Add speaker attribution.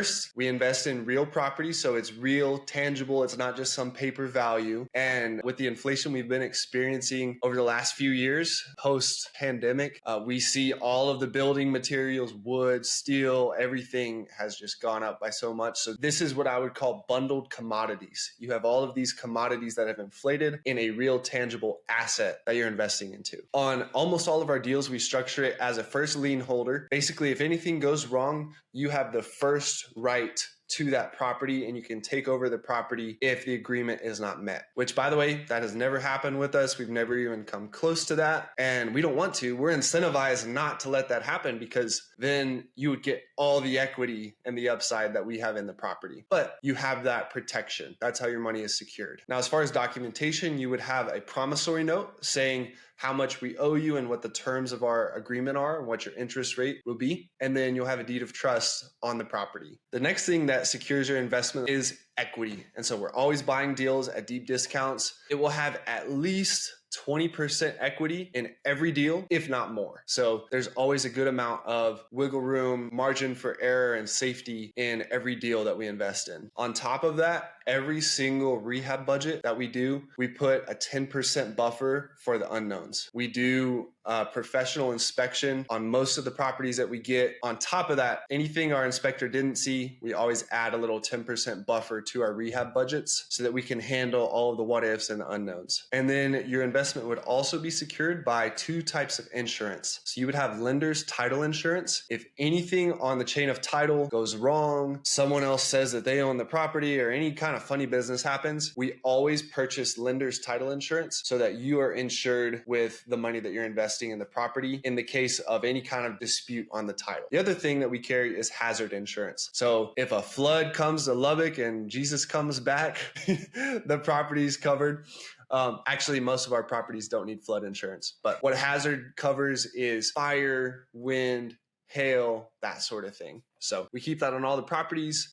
Speaker 1: First, we invest in real property, so it's real, tangible. It's not just some paper value. And with the inflation we've been experiencing over the last few years, post-pandemic, we see all of the building materials, wood, steel, everything has just gone up by so much. So this is what I would call bundled commodities. You have all of these commodities that have inflated in a real, tangible asset that you're investing into. On almost all of our deals, we structure it as a first lien holder. Basically, if anything goes wrong, you have the first right to that property and you can take over the property if the agreement is not met, which, by the way, that has never happened with us. We've never even come close to that, and we don't want to. We're incentivized not to let that happen because then you would get all the equity and the upside that we have in the property, but you have that protection. That's how your money is secured. Now, as far as documentation, you would have a promissory note saying how much we owe you and what the terms of our agreement are and what your interest rate will be. And then you'll have a deed of trust on the property. The next thing that secures your investment is equity. And so we're always buying deals at deep discounts. It will have at least 20% equity in every deal, if not more. So there's always a good amount of wiggle room, margin for error, and safety in every deal that we invest in. On top of that, every single rehab budget that we do, we put a 10% buffer for the unknowns. We do professional inspection on most of the properties that we get. On top of that, anything our inspector didn't see, we always add a little 10% buffer to our rehab budgets so that we can handle all of the what ifs and the unknowns. And then your investment would also be secured by two types of insurance. So you would have lender's title insurance. If anything on the chain of title goes wrong, someone else says that they own the property, or any kind of funny business happens, we always purchase lender's title insurance so that you are insured with the money that you're investing in the property in the case of any kind of dispute on the title. The other thing that we carry is hazard insurance. So if a flood comes to Lubbock and Jesus comes back, the property's covered. Actually, most of our properties don't need flood insurance, but what hazard covers is fire, wind, hail, that sort of thing. So we keep that on all the properties.